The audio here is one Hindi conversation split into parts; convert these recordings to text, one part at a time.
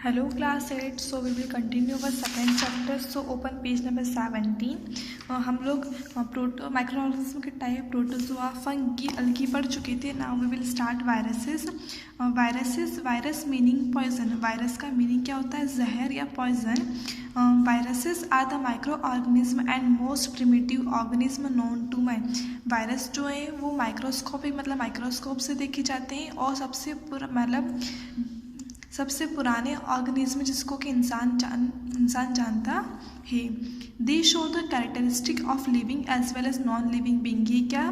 Hello class 8. So we will continue our second chapter. So open page number 17. हम लोग माइक्रो ऑर्गेनिज्म के टाइप प्रोटोजोआ फंगी अलगी पढ़ चुके थे. Now we will start viruses. Virus meaning poison. Virus का मीनिंग क्या होता है? जहर या poison. Viruses are the micro organism and most primitive organism known to man. Virus जो है वो माइक्रोस्कोपिक मतलब माइक्रोस्कोप से देखे जाते हैं और सबसे पुराने ऑर्गेनिज्म जिसको कि इंसान जानता है. They show the characteristic of living as well as non living being. ये क्या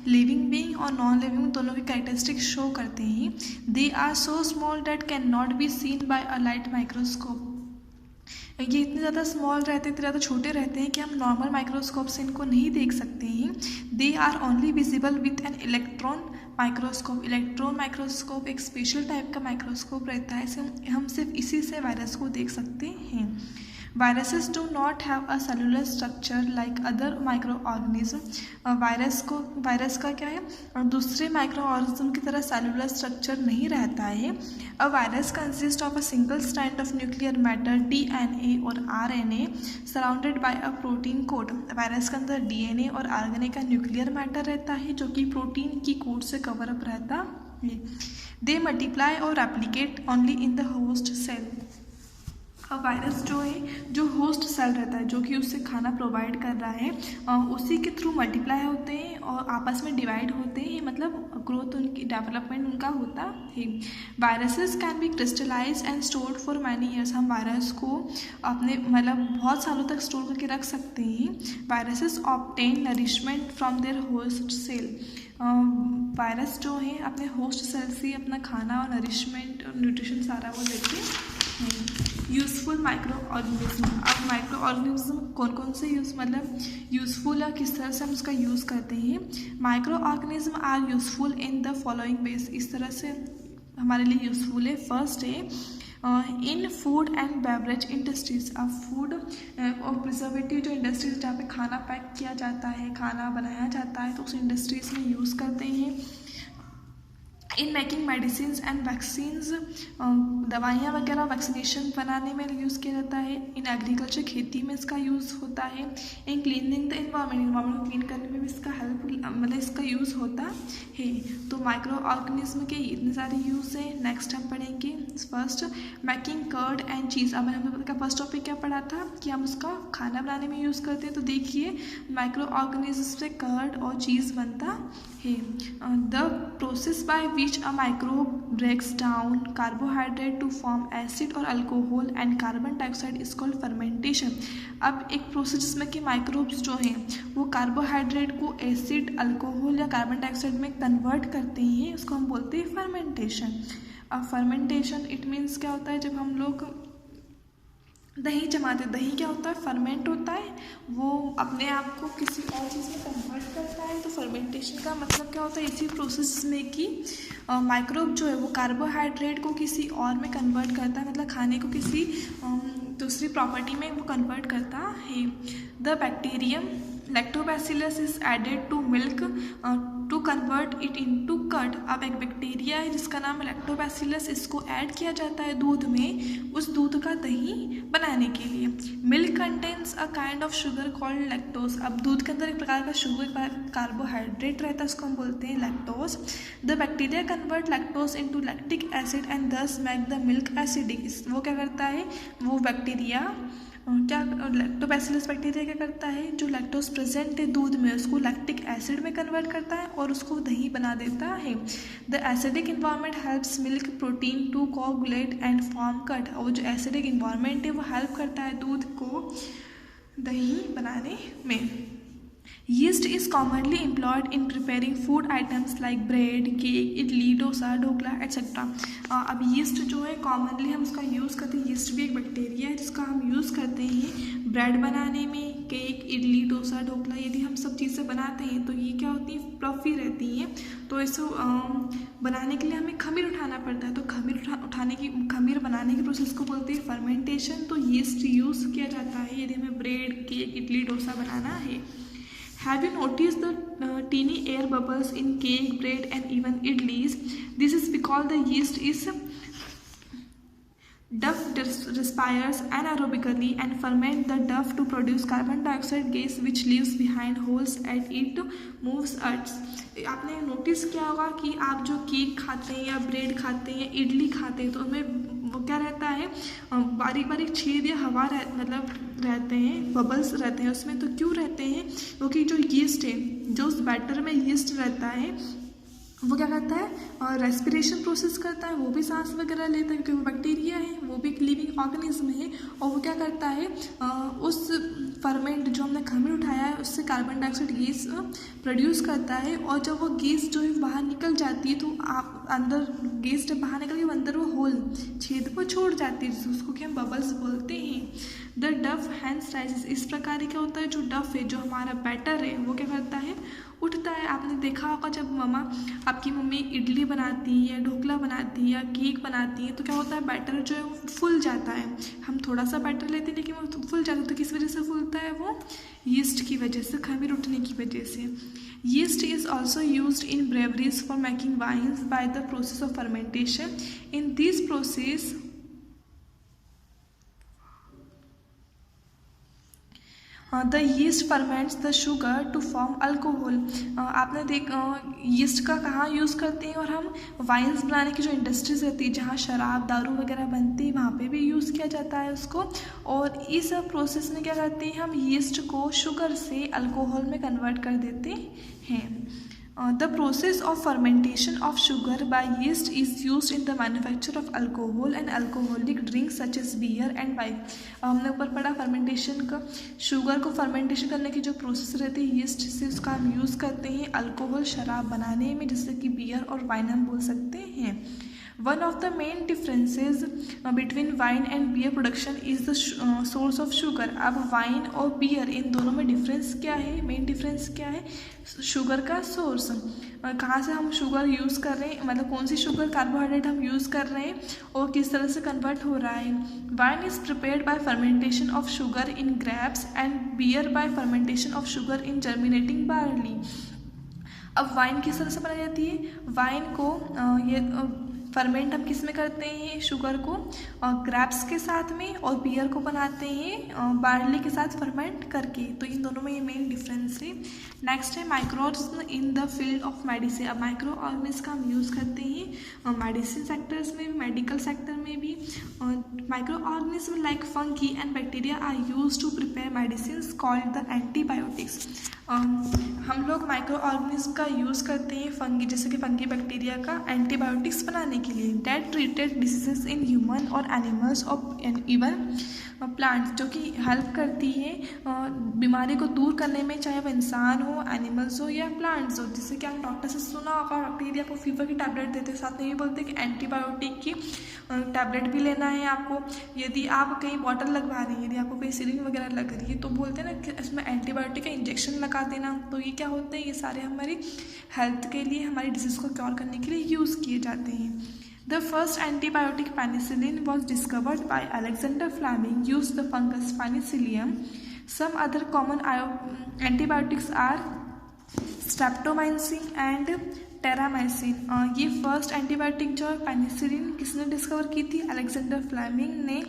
लिविंग बीइंग और नॉन लिविंग दोनों की कैरेक्टरिस्टिक शो करते हैं. They are so small that can not be seen by a light microscope. ये इतने ज़्यादा स्मॉल रहते हैं, इतने ज़्यादा छोटे रहते हैं कि हम नॉर्मल माइक्रोस्कोप से इनको नहीं देख सकते हैं. They are only visible with an electron microscope. Electron microscope एक स्पेशल टाइप का माइक्रोस्कोप रहता है. हम सिर्फ इसी से वायरस को देख सकते हैं. Viruses do not have a cellular structure like other micro organism. Virus का क्या है और दूसरे माइक्रो ऑर्गेनिज्म की तरह सेलुलर स्ट्रक्चर नहीं रहता है. A virus consist of a single strand of nuclear matter DNA और RNA surrounded by a protein coat. Virus के अंदर DNA और RNA का न्यूक्लियर मैटर रहता है जो कि प्रोटीन की कोट से कवर अप रहता है. दे मल्टीप्लाई और replicate only in the host cell. अब वायरस जो है जो होस्ट सेल रहता है जो कि उससे खाना प्रोवाइड कर रहा है उसी के थ्रू मल्टीप्लाई होते हैं और आपस में डिवाइड होते हैं. मतलब ग्रोथ उनकी डेवलपमेंट उनका होता है. Viruses can be crystallise and stored for many years. हम वायरस को अपने मतलब बहुत सालों तक स्टोर करके रख सकते हैं. Viruses obtain nourishment from their host cell. Virus जो है अपने होस्ट सेल से अपना खाना और नरिशमेंट और न्यूट्रिशन सारा वो लेते हैं. Useful micro organism. अब माइक्रो ऑर्गेनिज्म कौन कौन से यूज़फुल या किस तरह से हम उसका यूज़ करते हैं. Microorganism are useful in the following ways. इस तरह से हमारे लिए यूज़फुल है. फर्स्ट है in food and beverage industries. अब फूड और प्रिजर्वेटिव जो इंडस्ट्रीज जहाँ पे खाना पैक किया जाता है खाना बनाया जाता है तो उस इंडस्ट्रीज में यूज़ करते हैं. In making medicines and vaccines. दवाइयाँ वगैरह वैक्सीनेशन बनाने में यूज़ किया जाता है. इन एग्रीकल्चर खेती में इसका यूज़ होता है. इन क्लीनिंग द इन्वायरमेंट को क्लीन करने में भी इसका इसका यूज़ होता है. तो माइक्रो ऑर्गेनिज्म के इतने सारे यूज़ हैं. नेक्स्ट हम पढ़ेंगे first making curd and cheese. अब हमने का फर्स्ट टॉपिक क्या पढ़ा था कि हम उसका खाना बनाने में यूज़ करते हैं. तो देखिए माइक्रो ऑर्गेनिज्म से कर्ड और चीज़ बनता है. The process by which a microbe breaks down carbohydrate to form acid or alcohol and carbon dioxide is called fermentation. अब एक प्रोसेस जिसमें कि माइक्रोब्स जो हैं वो कार्बोहाइड्रेट को एसिड अल्कोहल या कार्बन डाइऑक्साइड में कन्वर्ट करते हैं उसको हम बोलते हैं फर्मेंटेशन. अब फर्मेंटेशन इट मीन्स क्या होता है जब हम लोग दही जमाते. दही क्या होता है फर्मेंट होता है वो अपने आप को किसी और चीज़ में कन्वर्ट करता है. तो फर्मेंटेशन का मतलब क्या होता है इसी प्रोसेस में कि माइक्रोब जो है वो कार्बोहाइड्रेट को किसी और में कन्वर्ट करता है मतलब खाने को किसी दूसरी प्रॉपर्टी में वो कन्वर्ट करता है. The bacterium lactobacillus is added to milk to convert it into curd. अब एक बैक्टीरिया है जिसका नाम है लैक्टोबैसिलस. इसको ऐड किया जाता है दूध में उस दूध का दही बनाने के लिए. Milk contains a kind of sugar called lactose. अब दूध के अंदर एक प्रकार का शुगर कार्बोहाइड्रेट रहता है उसको हम बोलते हैं lactose. The bacteria convert lactose into lactic acid and दस मेक द मिल्क एसिडिक. वो क्या करता है वो बैक्टीरिया क्या लैक्टोबैसिलस बैक्टीरिया क्या करता है जो लैक्टोज प्रेजेंट है दूध में उसको लैक्टिक एसिड में कन्वर्ट करता है और उसको दही बना देता है. The acidic environment helps milk protein to coagulate and form curd. और जो एसिडिक इन्वायरमेंट है वो हेल्प करता है दूध को दही बनाने में. Yeast is commonly employed in preparing food items like bread, cake, idli, dosa, dhokla etc. अब yeast जो है कॉमनली हम उसका यूज़ करते हैं. yeast भी एक बैक्टीरिया है जिसका हम यूज़ करते हैं ब्रेड बनाने में. केक इडली डोसा ढोकला यदि हम सब चीज़ें बनाते हैं तो ये क्या होती है फ्लफी रहती हैं. तो इसको बनाने के लिए हमें खमीर उठाना पड़ता है. तो खमीर बनाने के प्रोसेस को बोलते हैं फर्मेंटेशन. तो yeast यूज़ किया जाता है यदि हमें ब्रेड केक इडली डोसा बनाना है. Have you noticed the teeny air bubbles in cake, bread and even idlis? This is because the yeast is Duff respires anaerobically and ferment the duff to produce carbon dioxide gas which leaves behind holes as it moves earth. आपने नोटिस किया होगा कि आप जो केक खाते हैं या ब्रेड खाते हैं या इडली खाते हैं तो उनमें वो क्या रहता है, बारीक बारीक छेद या हवा मतलब रहते हैं, बबल्स रहते हैं उसमें। तो क्यों रहते हैं? क्योंकि जो यीस्ट है, जो उस बैटर में यीस्ट रहता है वो क्या करता है, और रेस्पिरेशन प्रोसेस करता है, वो भी सांस वगैरह लेता है क्योंकि वो बैक्टीरिया है, वो भी एक लिविंग ऑर्गेनिज्म है। और वो क्या करता है, उस फर्मेंट जो हमने खमीर उठाया है उससे कार्बन डाइऑक्साइड गैस प्रोड्यूस करता है। और जब वो गैस जो है बाहर निकल जाती है तो आप अंदर गैस जब बाहर निकल के अंदर वो होल छेद को छोड़ जाती है, उसको कि हम बबल्स बोलते हैं। द डफ हैंस राइजेस, इस प्रकार क्या होता है, जो डफ है, जो हमारा बैटर है, वो क्या करता है, उठता है। आपने देखा होगा जब आपकी मम्मी इडली बनाती है या ढोकला बनाती है या केक बनाती है तो क्या होता है, बैटर जो है वो फूल जाता है। हम थोड़ा सा बैटर लेते हैं लेकिन वो फूल जाता है। तो किस वजह से फूलता है? वो यीस्ट की वजह से, खमीर उठने की वजह से। Yeast is also used in breweries for making wines by the process of fermentation. In this process, the yeast ferments the sugar to form alcohol. आपने यीस्ट का कहाँ यूज़ करते हैं, और हम वाइन्स बनाने की जो इंडस्ट्रीज रहती है जहाँ शराब दारू वगैरह बनती है वहाँ पे भी यूज़ किया जाता है उसको। और इस प्रोसेस में क्या करते हैं, हम यीस्ट को शुगर से अल्कोहल में कन्वर्ट कर देते हैं। The process of fermentation of sugar by yeast is used in the manufacture of alcohol and alcoholic drinks such as beer and wine. हमने ऊपर पढ़ा फर्मेंटेशन का, शुगर को फर्मेंटेशन करने की जो प्रोसेस रहती है यीस्ट से, उसका हम यूज़ करते हैं अल्कोहल शराब बनाने में, जैसे कि बियर और वाइन हम बोल सकते हैं। One of the main differences between wine and beer production is the source of sugar. अब वाइन और बियर इन दोनों में डिफरेंस क्या है, मेन डिफरेंस क्या है? शुगर का सोर्स, कहाँ से हम शुगर यूज़ कर रहे हैं, मतलब कौन सी शुगर कार्बोहाइड्रेट हम यूज़ कर रहे हैं और किस तरह से कन्वर्ट हो रहा है। Wine is prepared by fermentation of sugar in grapes and beer by fermentation of sugar in germinating barley. अब वाइन किस तरह से बनाई जाती है? वाइन को ये फर्मेंट हम किस में करते हैं, शुगर को ग्रेप्स के साथ में, और बियर को बनाते हैं बार्ली के साथ फर्मेंट करके। तो इन दोनों में ये मेन डिफरेंस है। नेक्स्ट है microorganism in the field of medicine. अब माइक्रो ऑर्गेनिज्म का हम यूज़ करते हैं मेडिसिन सेक्टर्स में भी, मेडिकल सेक्टर में भी। Microorganism like fungi and bacteria are use to prepare medicine called the antibiotics. हम लोग माइक्रो ऑर्गेनिज्म का यूज़ करते हैं फंगी, जैसे कि फंगी बैक्टीरिया का एंटीबायोटिक्स बनाने के लिए। That treated diseases in human और एनिमल्स और इवन प्लांट्स, जो कि हेल्प करती है बीमारी को दूर करने में, चाहे वो इंसान हो, एनिमल्स हो या प्लांट्स हो। जैसे कि आप डॉक्टर से सुना होगा, डॉक्टर यदि आपको फीवर की टैबलेट देते हैं साथ में ये बोलते हैं कि एंटीबायोटिक की टैबलेट भी लेना है आपको। यदि आप कहीं बॉटल लगवा रही हैं, यदि आपको कहीं सिरिंज वगैरह लग रही है तो बोलते हैं ना कि इसमें एंटीबायोटिक का इंजेक्शन लगा देना। तो ये क्या होते हैं, ये सारे हमारी हेल्थ के लिए, हमारी डिजीज़ को क्योर करने के लिए यूज़ किए जाते हैं। The first antibiotic penicillin was discovered by Alexander Fleming, used the fungus Penicillium. Some other common antibiotics are streptomycin and Terramycin. ये फर्स्ट एंटीबायोटिक जो है पेनिसिलिन किसने डिस्कवर की थी? अलेक्जेंडर फ्लेमिंग ने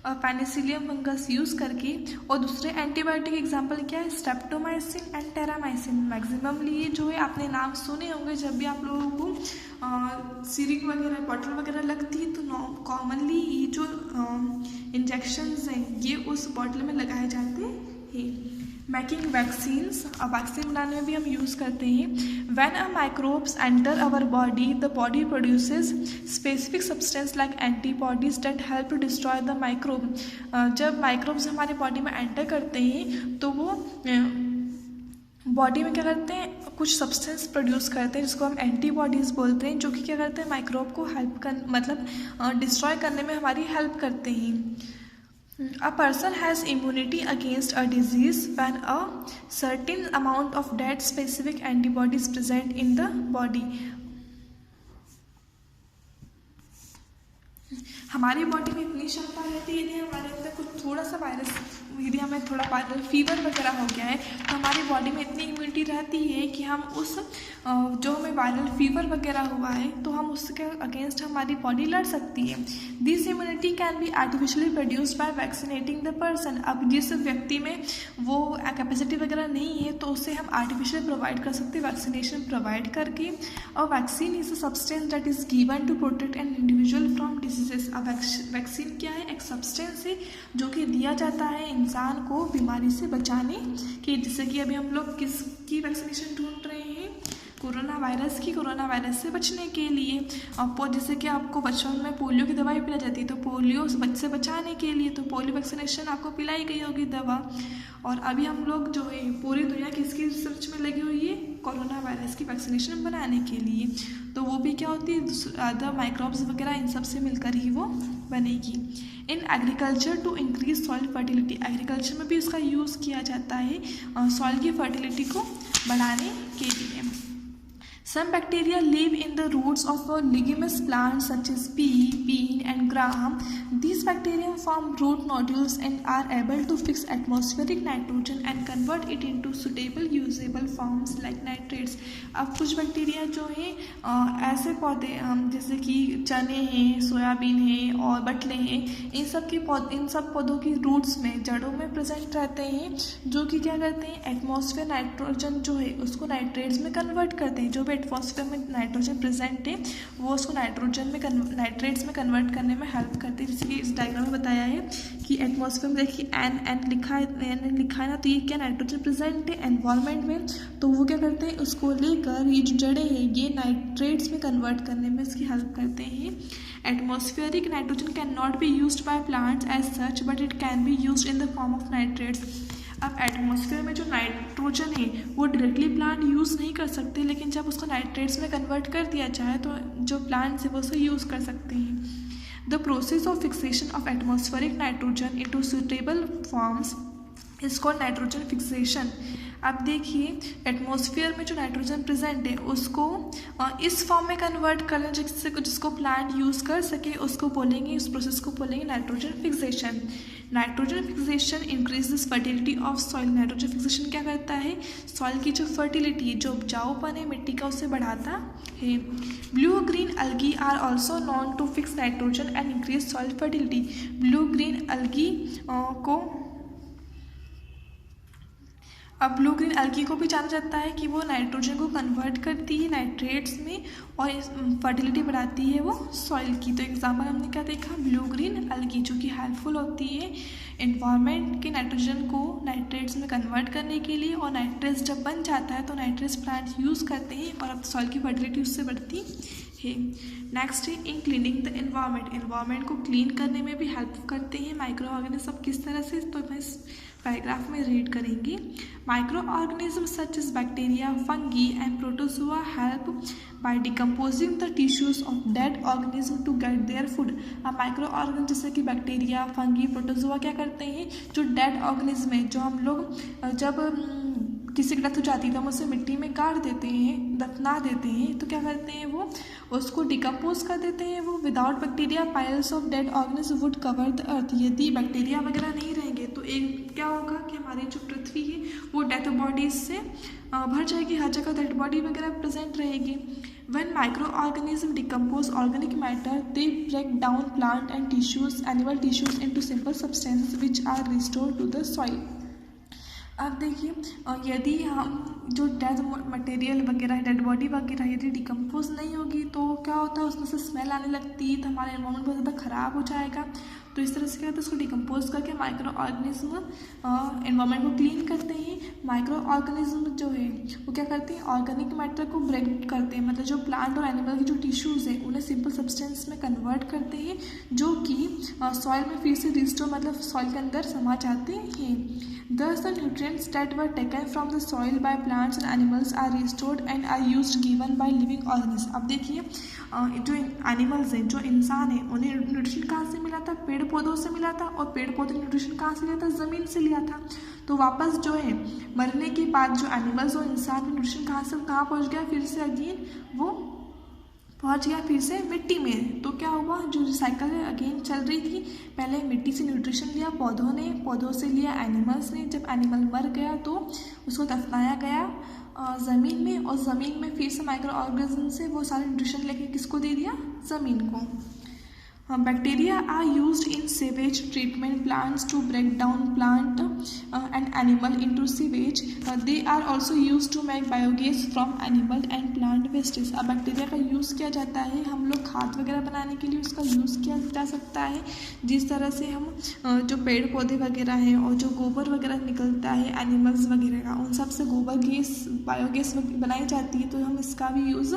पेनिसिलियम फंगस यूज़ करके। और दूसरे एंटीबायोटिक एग्जांपल क्या है? Streptomycin and Terramycin. मैक्सिममली ये जो है आपने नाम सुने होंगे जब भी आप लोगों को सिरिंज वगैरह बॉटल वगैरह लगती है तो कॉमनली ये जो इंजेक्शंस हैं ये उस बॉटल में लगाए जाते हैं। मेकिंग वैक्सीन्स, वैक्सीन बनाने में भी हम यूज़ करते हैं। When a microbes enter our body, the body produces specific substance like antibodies that help to destroy the microbe. जब माइक्रोब्स हमारे बॉडी में एंटर करते हैं तो वो बॉडी में क्या करते हैं, कुछ सब्सटेंस प्रोड्यूस करते हैं जिसको हम एंटीबॉडीज़ बोलते हैं, जो कि क्या करते हैं, माइक्रोब को हेल्प कर मतलब डिस्ट्रॉय करने में हमारी हेल्प करते हैं। A person has immunity against a disease when a certain amount of that specific antibody is present in the body. हमारी बॉडी में इतनी क्षमता रहती है, यदि हमारे अंदर कुछ थोड़ा सा यदि हमें थोड़ा वायरल फीवर वगैरह हो गया है तो हमारी बॉडी में इतनी इम्यूनिटी रहती है कि हम उस जो हमें वायरल फीवर वगैरह हुआ है तो हम उसके अगेंस्ट हमारी बॉडी लड़ सकती है। This immunity can be artificially produced by vaccinating the person. अब जिस व्यक्ति में वो कैपेसिटी वगैरह नहीं है तो उसे हम आर्टिफिशियल प्रोवाइड कर सकते हैं वैक्सीनेशन प्रोवाइड करके। और vaccine is a substance that is given to protect an individual from diseases. अब वैक्सीन क्या है? एक सब्सटेंस है जो कि दिया जाता है इंसान को बीमारी से बचाने के। जैसे कि अभी हम लोग किसकी वैक्सीनेशन ढूंढ रहे हैं? कोरोना वायरस की। कोरोना वायरस से बचने के लिए जैसे कि आपको बचपन में पोलियो की दवाई पिलाई जाती है तो पोलियो से बचाने के लिए तो पोलियो वैक्सीनेशन आपको पिलाई गई होगी दवा। और अभी हम लोग जो है पूरी दुनिया किसकी रिसर्च में लगी हुई है? कोरोना वायरस की वैक्सीनेशन बनाने के लिए। तो वो भी क्या होती है? अदर माइक्रोब्स वगैरह इन सब से मिलकर ही वो बनेगी। In agriculture to increase soil fertility. Agriculture में भी इसका यूज़ किया जाता है सॉइल की फर्टिलिटी को बढ़ाने के लिए। Some bacteria live in the roots of a leguminous plant such as pea, bean and gram. These bacteria form root nodules and are able to fix atmospheric nitrogen and convert it into suitable usable forms like nitrates. अब कुछ बैक्टीरिया जो हैं ऐसे पौधे जैसे कि चने हैं, सोयाबीन है और बटले हैं, इन सब पौधों की रूट्स में, जड़ों में प्रेजेंट रहते हैं जो कि क्या करते हैं? एटमॉस्फेयर नाइट्रोजन जो है उसको नाइट्रेट्स में कन्वर्ट करते हैं। जो भी एटमॉस्फेयर में नाइट्रोजन प्रेजेंट है वो उसको नाइट्रेट्स में कन्वर्ट करने में हेल्प करते हैं। जैसे कि इस डायग्राम में बताया है कि एटमॉस्फेयर में देखिए एन लिखा है ना, तो ये क्या नाइट्रोजन प्रेजेंट है एनवायरनमेंट में, तो वो क्या करते हैं? उसको लेकर ये जो जड़ें हैं ये नाइट्रेट्स में कन्वर्ट करने में इसकी हेल्प करते हैं। Atmospheric nitrogen can not be used by plants as such but it can be used in the form of nitrates. अब एटमॉस्फेयर में जो नाइट्रोजन है वो डायरेक्टली प्लांट यूज़ नहीं कर सकते, लेकिन जब उसको नाइट्रेट्स में कन्वर्ट कर दिया जाए तो जो प्लांट्स है वो उसे यूज़ कर सकते हैं। The process of fixation of atmospheric nitrogen into suitable forms is called nitrogen fixation. अब देखिए एटमॉस्फेयर में जो नाइट्रोजन प्रेजेंट है उसको इस फॉर्म में कन्वर्ट करना जिसको प्लांट यूज़ कर सके उसको बोलेंगे, इस प्रोसेस को बोलेंगे nitrogen fixation. Nitrogen fixation increases fertility of soil. Nitrogen fixation क्या करता है? सॉइल की जो फर्टिलिटी है, जो उपजाऊपन है मिट्टी का, उसे बढ़ाता है। Blue green algae are also known to fix nitrogen and increase soil fertility. Blue green algae blue green algae को भी जाना जाता है कि वो नाइट्रोजन को कन्वर्ट करती है नाइट्रेट्स में और फर्टिलिटी बढ़ाती है वो सॉइल की। तो एग्जाम्पल हमने क्या देखा? ब्लू ग्रीन अलगी जो कि हेल्पफुल होती है एनवायरनमेंट के नाइट्रोजन को नाइट्रेट्स में कन्वर्ट करने के लिए। और नाइट्रेट्स जब बन जाता है तो नाइट्रेट्स प्लांट यूज़ करते हैं और अब सॉइल की फर्टिलिटी उससे बढ़ती है। नेक्स्ट है इन क्लीनिंग द एनवायरनमेंट। एनवायरनमेंट को क्लीन करने में भी हेल्प करते हैं माइक्रो ऑर्गेनिज्म। किस तरह से? तो मैं इस पैराग्राफ में रीड करेंगे। Microorganism such as bacteria, fungi and protozoa help by decomposing the tissues of dead organism to get their food. अब माइक्रो ऑर्गेनिज्म जैसे कि बैक्टीरिया, फंगी, प्रोटोजोआ क्या करते हैं? जो डेड ऑर्गेनिज्म है, जो हम लोग जब किसी की डेथ हो जाती है तो हम उसे मिट्टी में गाड़ देते हैं, दफना देते हैं, तो क्या करते हैं? वो उसको डिकम्पोज कर देते हैं। वो without bacteria piles of dead organism would cover the earth. यदि बैक्टीरिया वगैरह नहीं रहेंगे तो एक क्या होगा कि हमारी जो पृथ्वी है वो डेथ बॉडीज से भर जाएगी, हर जगह डेड बॉडी वगैरह प्रेजेंट रहेगी। When microorganisms decompose organic matter, they break down plant and tissues, animal tissues into simple substances which are restored to the soil. अब देखिए यदि हम जो डेड मटेरियल वगैरह, डेड बॉडी वगैरह यदि डिकम्पोज नहीं होगी तो क्या होता है? उसमें से स्मेल आने लगती है तो हमारा एनवायरनमेंट बहुत ज़्यादा ख़राब हो जाएगा। तो इस तरह से क्या होता है? उसको डिकम्पोज करके माइक्रो ऑर्गेनिज्म एनवायरनमेंट को क्लीन करते हैं। माइक्रो ऑर्गेनिज्म जो है वो क्या करते हैं? ऑर्गेनिक मैटर को ब्रेक करते हैं, मतलब जो प्लांट और एनिमल की जो टिश्यूज़ है उन्हें सिंपल सब्सटेंस में कन्वर्ट करते हैं जो कि सॉइल में फिर से रिस्टोर, मतलब सॉइल के अंदर समा जाते हैं। Thus, the nutrients that were taken from the soil by plants and animals are restored and are used given by living organisms. अब देखिए जो एनिमल्स हैं, जो इंसान है, उन्हें न्यूट्रिशन कहाँ से मिला था? पेड़ पौधों से मिला था। और पेड़ पौधे न्यूट्रिशन कहाँ से लिया था? ज़मीन से लिया था। तो वापस जो है मरने के बाद जो एनिमल्स और इंसान में न्यूट्रिशन कहाँ से कहाँ पहुँच गया? फिर से अगेन वो पहुंच गया फिर से मिट्टी में, तो क्या हुआ, जो साइकिल अगेन चल रही थी, पहले मिट्टी से न्यूट्रिशन लिया पौधों ने, पौधों से लिया एनिमल्स ने, जब एनिमल मर गया तो उसको दफनाया गया ज़मीन में, और ज़मीन में फिर से माइक्रो ऑर्गेनिज्म से वो सारे न्यूट्रिशन लेके किसको दे दिया, ज़मीन को। Bacteria are used in sewage treatment plants to break down plant and animal into sewage. They are also used to make biogas from animal and plant wastes. अब बैक्टीरिया का यूज़ किया जाता है, हम लोग खाद वगैरह बनाने के लिए उसका यूज़ किया जा सकता है। जिस तरह से हम जो पेड़ पौधे वगैरह हैं और जो गोबर वगैरह निकलता है एनिमल्स वगैरह का, उन सब से गोबर गैस बायोगैस बनाई जाती है, तो हम इसका भी यूज़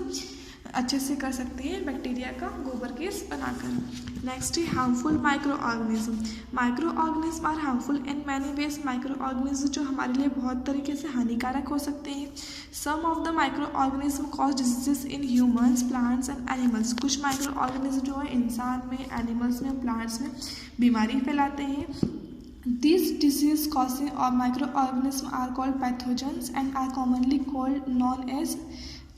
अच्छे से कर सकते हैं बैक्टीरिया का गोबर गैस बनाकर। नेक्स्ट है harmful microorganism. Microorganism are harmful in many ways. Micro organism जो हमारे लिए बहुत तरीके से हानिकारक हो सकते हैं। Some of the micro organism cause diseases in humans, plants and animals. कुछ माइक्रो ऑर्गेनिज्म जो है इंसान में, एनिमल्स में, प्लांट्स में बीमारी फैलाते हैं। These disease causing microorganisms are called pathogens and are commonly known as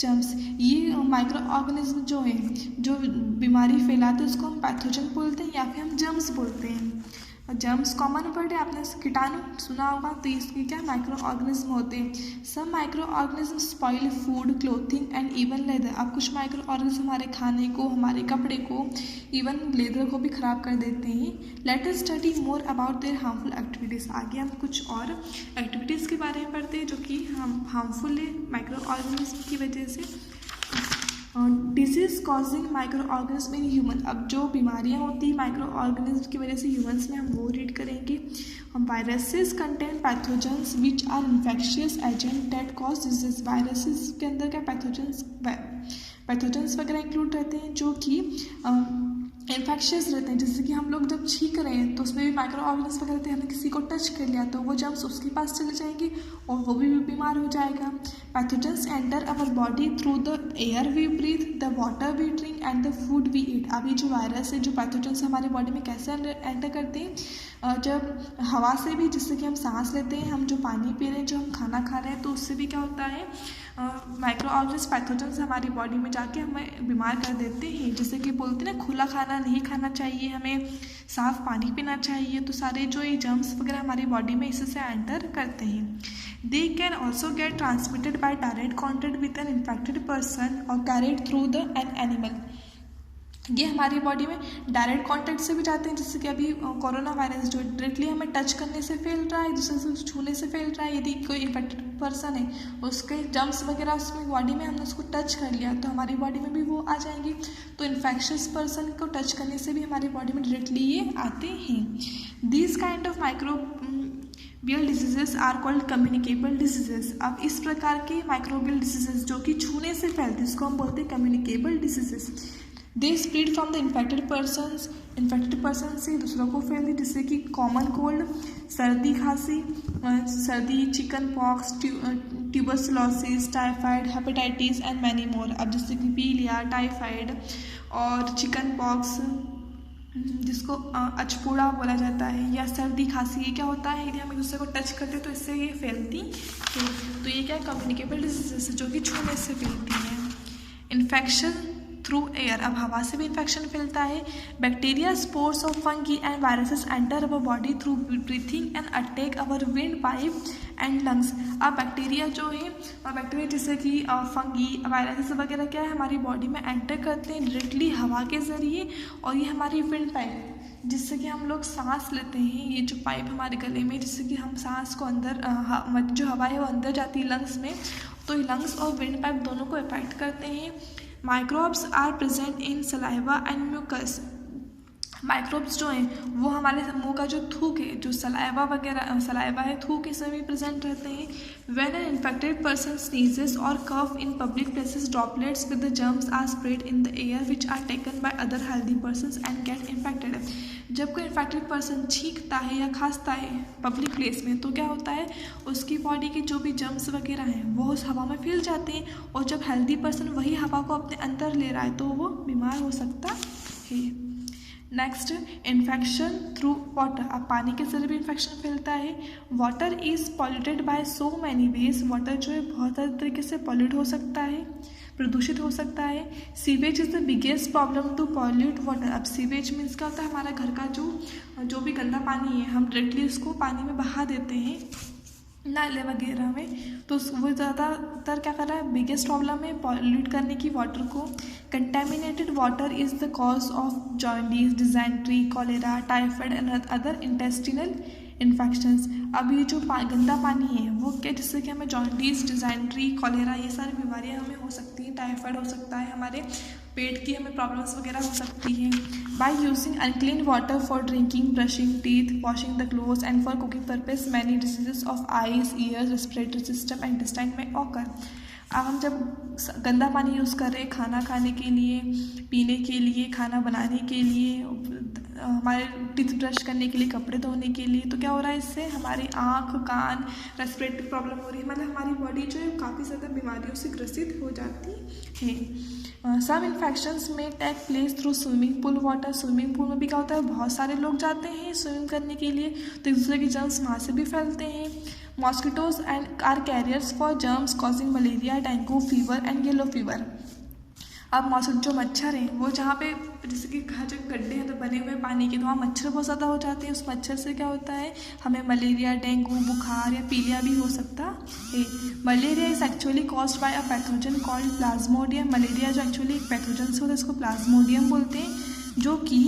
germs. ये माइक्रो ऑर्गेनिज्म जो है, जो बीमारी फैलाते हैं, उसको हम पैथोजन बोलते हैं या फिर हम जर्म्स बोलते हैं। जर्म्स कॉमन वर्ड है, आपने कीटाणु सुना होगा, तो इसके क्या माइक्रो ऑर्गेनिज्म होते हैं। सब micro organism spoil food, clothing and even leather. अब कुछ माइक्रो ऑर्गेनिज्म हमारे खाने को, हमारे कपड़े को, इवन लेदर को भी ख़राब कर देते हैं। Let us study more about their harmful activities. आगे हम कुछ और एक्टिविटीज़ के बारे में पढ़ते हैं जो कि हार्मफुल है माइक्रो ऑर्गेनिज्म की वजह से। Disease causing micro organism in human. अब जो बीमारियां होती हैं माइक्रो ऑर्गेनिज्म की वजह से ह्यूमन्स में, हम वो रीड करेंगे। Viruses contain pathogens which are infectious agent that cause disease. Viruses के अंदर क्या पैथोजेंस वगैरह इंक्लूड रहते हैं जो कि इन्फेक्शियस रहते हैं। जैसे कि हम लोग जब छींक रहे हैं तो उसमें भी माइक्रो ऑर्गेनिज्म वगैरह रहते हैं, हमने किसी को टच कर लिया तो वो जर्म्स उसके पास चले जाएंगे और वो भी बीमार हो जाएगा। Pathogens enter our body through the air we breathe, the water we drink and the food we eat. अभी जो वायरस है, जो पैथोजेंस हमारे बॉडी में कैसे एंटर करते हैं, जब हवा से भी, जिससे कि हम सांस लेते हैं, हम जो पानी पी रहे हैं, जो हम खाना खा रहे हैं, तो उससे भी क्या होता है, माइक्रो ऑर्गेनिज्म पैथोजेंस हमारी बॉडी में जाके हमें बीमार कर देते हैं। जैसे कि बोलते हैं ना, खुला खाना नहीं खाना चाहिए, हमें साफ़ पानी पीना चाहिए, तो सारे जो ये जर्म्स वगैरह हमारी बॉडी में इससे एंटर करते हैं। They can also get transmitted by direct contact with an infected person और carried through the an animal. ये हमारी बॉडी में डायरेक्ट कांटेक्ट से भी जाते हैं, जैसे कि अभी कोरोना वायरस जो डायरेक्टली हमें टच करने से फैल रहा है, दूसरे से छूने से फैल रहा है। यदि कोई इन्फेक्टेड पर्सन है, उसके जर्म्स वगैरह उसमें बॉडी में, हमने उसको टच कर लिया तो हमारी बॉडी में भी वो आ जाएंगे। तो इन्फेक्शियस पर्सन को टच करने से भी हमारी बॉडी में डायरेक्टली ये आते हैं। This kind of microbial diseases are called communicable diseases. अब इस प्रकार के माइक्रोबियल डिजीजेस जो कि छूने से फैलते हैं, इसको हम बोलते हैं communicable diseases. They spread from the infected person से दूसरों को फैलती, जैसे कि कॉमन कोल्ड, सर्दी खांसी, सर्दी, chicken pox, tuberculosis, typhoid, hepatitis and many more. अब जैसे कि पीलिया, टाइफाइड और चिकन पॉक्स, जिसको अचपूड़ा बोला जाता है, या सर्दी खांसी, ये क्या होता है, यदि हम एक दूसरे को टच करते तो इससे ये फैलती है। तो ये क्या कम्युनिकेबल डिजीजेस जो कि छूने से फैलती है। Infection through air. अब हवा से भी इन्फेक्शन फैलता है। Bacteria, spores of fungi and viruses enter our body through breathing and attack our wind pipe and lungs. अब बैक्टीरिया जो है, बैक्टीरिया जैसे कि फंगी, वायरसेस वगैरह क्या है, हमारी बॉडी में एंटर करते हैं डायरेक्टली हवा के ज़रिए, और ये हमारी विंड पाइप, जिससे कि हम लोग सांस लेते हैं, ये जो पाइप हमारे गले में, जिससे कि हम सांस को अंदर, जो हवा है वो अंदर जाती है लंग्स में, तो लंग्स और विंड पाइप दोनों को अफेक्ट करते हैं। Microbes are present in saliva and mucus. Microbes जो हैं वो हमारे मुंह का जो थूक है, जो सलाइवा वगैरह, सलाइवा है, थूक, इसमें भी प्रेजेंट रहते हैं। When an infected person sneezes और cough in public places, droplets with the germs are spread in the air which are taken by other healthy persons and get infected. जब कोई इन्फेक्टेड पर्सन छींकता है या खांसता है पब्लिक प्लेस में, तो क्या होता है, उसकी बॉडी के जो भी जर्म्स वगैरह हैं वो उस हवा में फैल जाते हैं, और जब हेल्दी पर्सन वही हवा को अपने अंदर ले रहा है तो वो बीमार हो सकता है। Next, infection through water. अब पानी के जरिए भी इन्फेक्शन फैलता है। Water is polluted by so many ways. Water जो है बहुत सारे तरीके से पॉल्यूट हो सकता है। प्रदूषित हो सकता है। Sewage is the biggest problem to pollute water. अब सीवेज मीन्स क्या होता है, हमारा घर का जो भी गंदा पानी है हम डायरेक्टली उसको पानी में बहा देते हैं नाले वगैरह में, तो वो ज़्यादातर क्या कर रहा है, बिगेस्ट प्रॉब्लम है पॉल्यूट करने की वाटर को। Contaminated water is the cause of jaundice, dysentery, cholera, typhoid and other intestinal infections. अब ये जो गंदा पानी है वो क्या, जिससे कि हमें जॉन्डिस, डिजेंट्री, कॉलेरा ये सारी बीमारियां हमें हो सकती हैं, टाइफाइड हो सकता है, हमारे पेट की हमें प्रॉब्लम्स वगैरह हो सकती हैं। By using unclean water for drinking, brushing teeth, washing the clothes and for cooking purpose many diseases of eyes, years, respiratory system and intestine में ऑकर। अब हम जब गंदा पानी यूज़ कर रहे हैं खाना खाने के लिए, पीने के लिए, खाना बनाने के लिए, हमारे टीथ ब्रश करने के लिए, कपड़े धोने के लिए, तो क्या हो रहा है, इससे हमारी आँख, कान, रेस्पिरेटरी प्रॉब्लम हो रही है, मतलब हमारी बॉडी जो है काफ़ी ज़्यादा बीमारियों से ग्रसित हो जाती है। Some infections may take place through swimming pool water. Swimming pool में भी क्या होता है, बहुत सारे लोग जाते हैं स्विमिंग करने के लिए, तो एक दूसरे के जर्म्स वहाँ से भी फैलते हैं। Mosquitoes and are carriers for germs causing malaria, dengue fever and yellow fever. अब मॉस्किटो जो मच्छर हैं वो जहाँ पे जैसे कि जो गड्ढे हैं तो बने हुए पानी के, तो वहाँ मच्छर बहुत ज़्यादा हो जाते हैं, उस मच्छर से क्या होता है, हमें मलेरिया, डेंगू, बुखार या पीलिया भी हो सकता है। Malaria is actually caused by a pathogen called Plasmodium. Malaria जो एक्चुअली एक पैथोजन से होता है, इसको प्लाज्मोडियम बोलते हैं, जो कि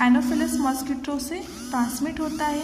एनोफिलस मॉस्किटो से ट्रांसमिट होता है।